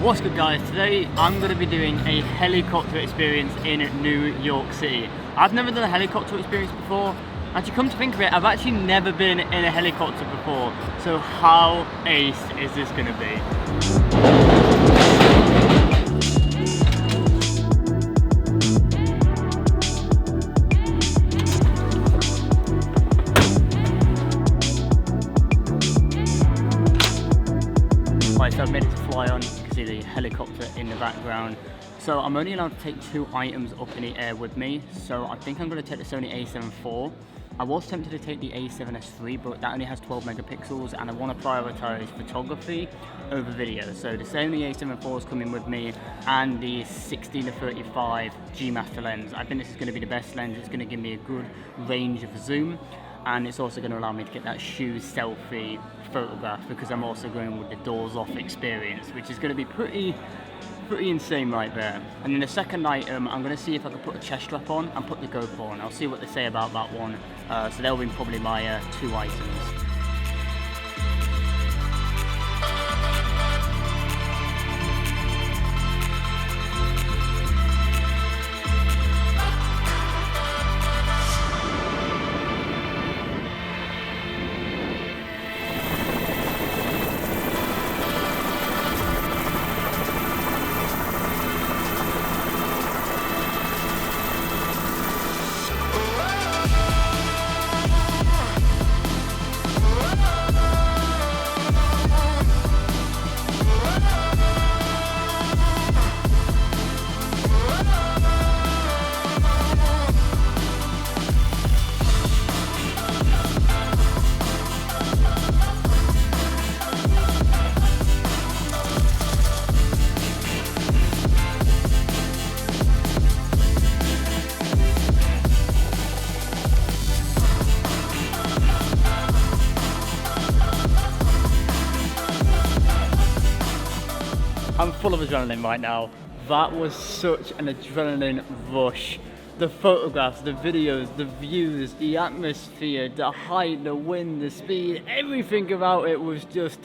What's good guys, today I'm going to be doing a helicopter experience in New York City. I've never done a helicopter experience before, and to come to think of it, I've actually never been in a helicopter before, so how ace is this going to be? Right, so I've made it to fly on. You can see the helicopter in the background. So I'm only allowed to take 2 items up in the air with me. So I think I'm going to take the Sony A7IV. I was tempted to take the A7SV, but that only has 12 megapixels and I want to prioritize photography over video. So the Sony A7IV is coming with me, and the 16-35 G Master lens. I think this is going to be the best lens. It's going to give me a good range of zoom, and it's also going to allow me to get that shoe selfie photograph, because I'm also going with the doors off experience, which is going to be pretty insane right there. And then the second item, I'm going to see if I can put a chest strap on and put the GoPro on. I'll see what they say about that one. So they'll be probably my 2 items. I'm full of adrenaline right now. That was such an adrenaline rush. The photographs, the videos, the views, the atmosphere, the height, the wind, the speed, everything about it was just,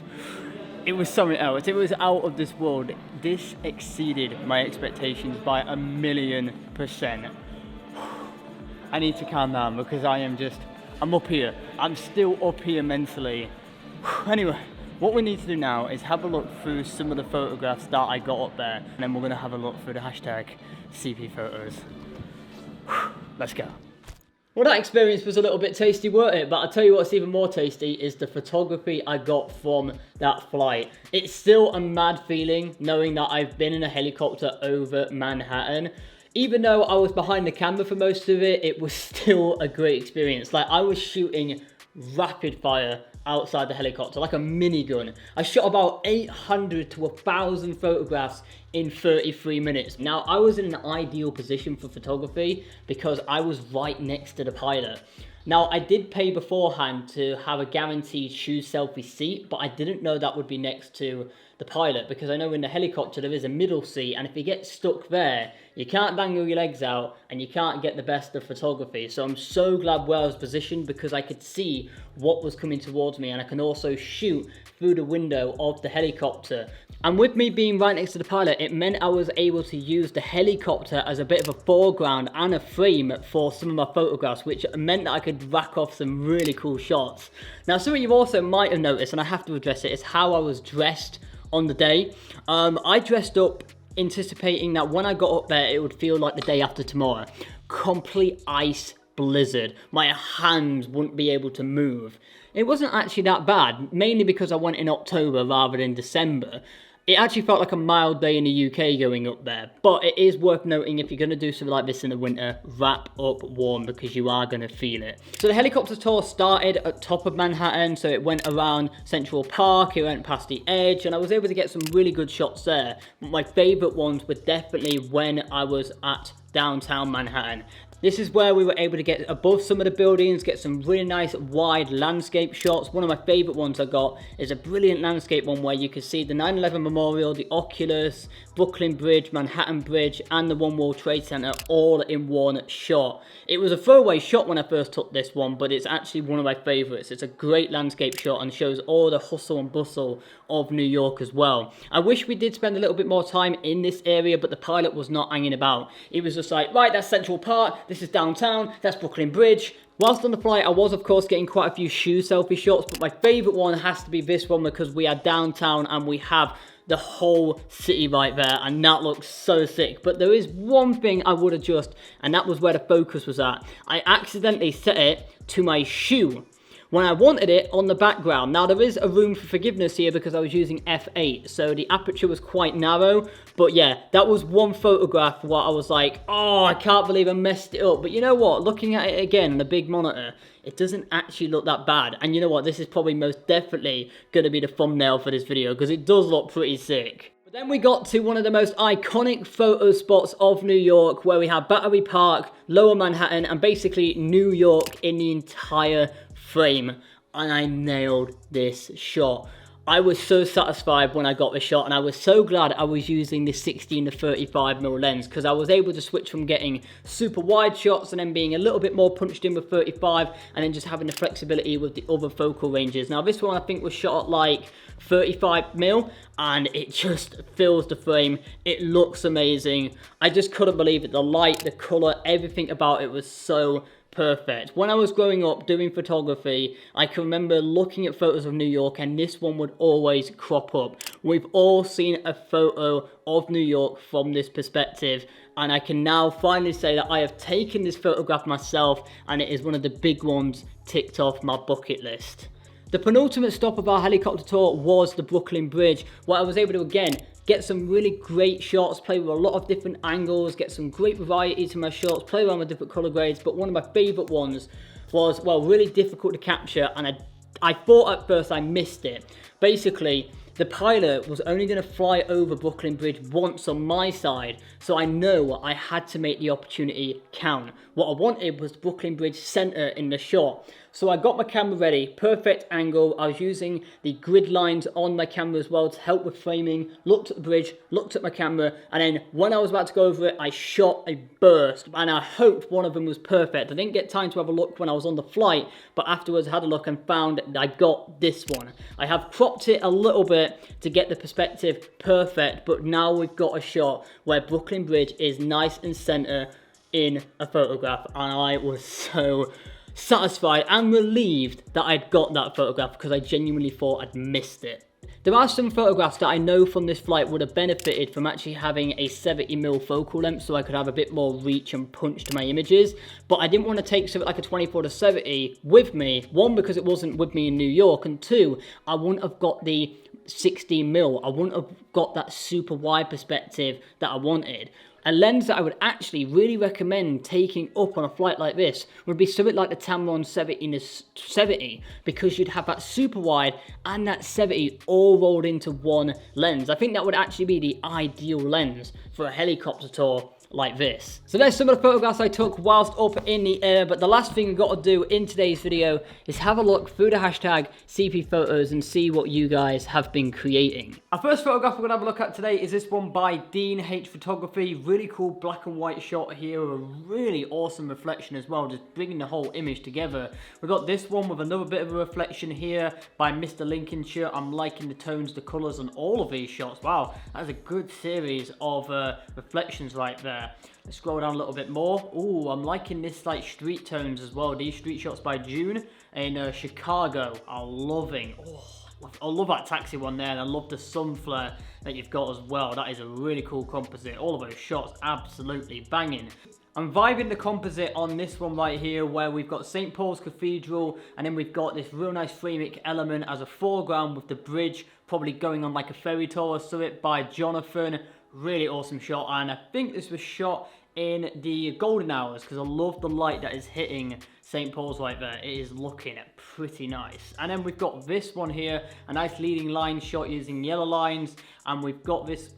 it was something else. It was out of this world. This exceeded my expectations by 1,000,000%. I need to calm down because I'm up here. I'm still up here mentally. Anyway. What we need to do now is have a look through some of the photographs that I got up there, and then we're going to have a look through the hashtag CP photos. Let's go. Well, that experience was a little bit tasty, weren't it? But I'll tell you what's even more tasty is the photography I got from that flight. It's still a mad feeling knowing that I've been in a helicopter over Manhattan. Even though I was behind the camera for most of it, it was still a great experience. Like, I was shooting rapid fire outside the helicopter, like a minigun. I shot about 800 to 1,000 photographs in 33 minutes. Now, I was in an ideal position for photography because I was right next to the pilot. Now, I did pay beforehand to have a guaranteed shoe selfie seat, but I didn't know that would be next to the pilot, because I know in the helicopter there is a middle seat, and if you get stuck there, you can't dangle your legs out and you can't get the best of photography. So I'm so glad where I was positioned, because I could see what was coming towards me, and I can also shoot through the window of the helicopter. And with me being right next to the pilot, it meant I was able to use the helicopter as a bit of a foreground and a frame for some of my photographs, which meant that I could rack off some really cool shots. Now, something you also might have noticed, and I have to address it, is how I was dressed on the day. I dressed up anticipating that when I got up there, it would feel like the day after tomorrow. Complete ice blizzard. My hands wouldn't be able to move. It wasn't actually that bad, mainly because I went in October rather than December. It actually felt like a mild day in the UK going up there, but it is worth noting, if you're going to do something like this in the winter, wrap up warm because you are going to feel it. So the helicopter tour started at top of Manhattan, so it went around Central Park, it went past the edge, and I was able to get some really good shots there. But my favourite ones were definitely when I was at downtown Manhattan. This is where we were able to get above some of the buildings, get some really nice wide landscape shots. One of my favourite ones I got is a brilliant landscape one where you can see the 9/11 Memorial, the Oculus, Brooklyn Bridge, Manhattan Bridge, and the One World Trade Center all in one shot. It was a throwaway shot when I first took this one, but it's actually one of my favourites. It's a great landscape shot and shows all the hustle and bustle of New York as well. I wish we did spend a little bit more time in this area, but the pilot was not hanging about. It was just like, right, that's Central Park, this is downtown, that's Brooklyn Bridge. Whilst on the flight, I was of course getting quite a few shoe selfie shots, but my favourite one has to be this one because we are downtown and we have the whole city right there, and that looks so sick. But there is one thing I would adjust, and that was where the focus was at. I accidentally set it to my shoe when I wanted it on the background. Now there is a room for forgiveness here because I was using f8, so the aperture was quite narrow. But yeah, that was one photograph where I was like, oh, I can't believe I messed it up. But you know what, looking at it again on a big monitor, it doesn't actually look that bad. And you know what, this is probably most definitely going to be the thumbnail for this video because it does look pretty sick. But then we got to one of the most iconic photo spots of New York, where we have Battery Park, Lower Manhattan, and basically New York in the entire frame. And I nailed this shot. I was so satisfied when I got the shot, and I was so glad I was using the 16 to 35mm lens because I was able to switch from getting super wide shots and then being a little bit more punched in with 35 and then just having the flexibility with the other focal ranges. Now this one I think was shot at like 35mm and it just fills the frame. It looks amazing. I just couldn't believe it. The light, the color, everything about it was so perfect. When I was growing up doing photography, I can remember looking at photos of New York and this one would always crop up. We've all seen a photo of New York from this perspective, and I can now finally say that I have taken this photograph myself and it is one of the big ones ticked off my bucket list. The penultimate stop of our helicopter tour was the Brooklyn Bridge, where I was able to again get some really great shots, play with a lot of different angles, get some great variety to my shots, play around with different color grades. But one of my favorite ones was, well, really difficult to capture, and I thought at first I missed it. Basically, the pilot was only going to fly over Brooklyn Bridge once on my side, so I know I had to make the opportunity count. What I wanted was Brooklyn Bridge center in the shot. So I got my camera ready, perfect angle. I was using the grid lines on my camera as well to help with framing. Looked at the bridge, looked at my camera, and then when I was about to go over it, I shot a burst, and I hoped one of them was perfect. I didn't get time to have a look when I was on the flight, but afterwards I had a look and found that I got this one. I have cropped it a little bit to get the perspective perfect, but now we've got a shot where Brooklyn Bridge is nice and center in a photograph, and I was so satisfied and relieved that I'd got that photograph because I genuinely thought I'd missed it. There are some photographs that I know from this flight would have benefited from actually having a 70mm focal length so I could have a bit more reach and punch to my images, but I didn't want to take something like a 24 to 70 with me. One, because it wasn't with me in New York, and two, I wouldn't have got the 16mm. I wouldn't have got that super wide perspective that I wanted. A lens that I would actually really recommend taking up on a flight like this would be something like the Tamron 70 because you'd have that super wide and that 70 all rolled into one lens. I think that would actually be the ideal lens for a helicopter tour like this. So there's some of the photographs I took whilst up in the air, but the last thing we've got to do in today's video is have a look through the hashtag CP Photos and see what you guys have been creating. Our first photograph we're going to have a look at today is this one by Dean H Photography. Really cool black and white shot here with a really awesome reflection as well, just bringing the whole image together. We've got this one with another bit of a reflection here by Mr. Lincolnshire. I'm liking the tones, the colours on all of these shots. Wow, that's a good series of reflections right there. Let's scroll down a little bit more. Ooh, I'm liking this like street tones as well. These street shots by June in Chicago are loving. Oh, I love that taxi one there, and I love the sun flare that you've got as well. That is a really cool composite. All of those shots absolutely banging. I'm vibing the composite on this one right here, where we've got St. Paul's Cathedral, and then we've got this real nice framing element as a foreground with the bridge probably going on like a fairy tale or something by Jonathan. Really awesome shot, and I think this was shot in the golden hours because I love the light that is hitting St. Paul's right there. It is looking pretty nice. And then we've got this one here, a nice leading line shot using yellow lines, and we've got this.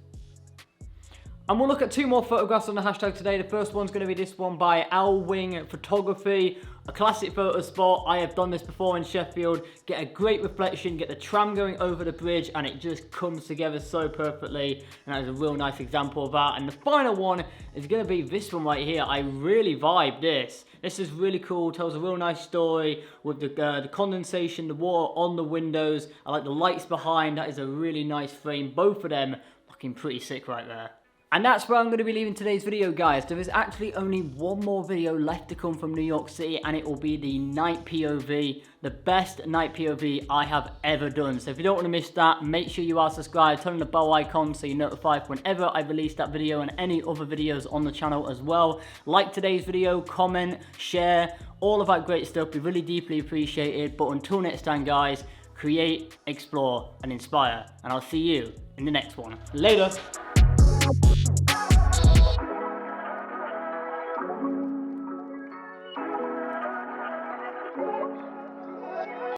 And we'll look at two more photographs on the hashtag today. The first one's going to be this one by Wing Photography. A classic photo spot. I have done this before in Sheffield. Get a great reflection, get the tram going over the bridge, and it just comes together so perfectly. And that is a real nice example of that. And the final one is going to be this one right here. I really vibe this. This is really cool, tells a real nice story with the condensation, the water on the windows. I like the lights behind. That is a really nice frame. Both of them looking pretty sick right there. And that's where I'm going to be leaving today's video, guys. There is actually only one more video left to come from New York City, and it will be the night POV, the best night POV I have ever done. So if you don't want to miss that, make sure you are subscribed, turn on the bell icon so you're notified whenever I release that video and any other videos on the channel as well. Like today's video, comment, share, all of that great stuff. We really deeply appreciate it. But until next time, guys, create, explore, and inspire. And I'll see you in the next one. Later.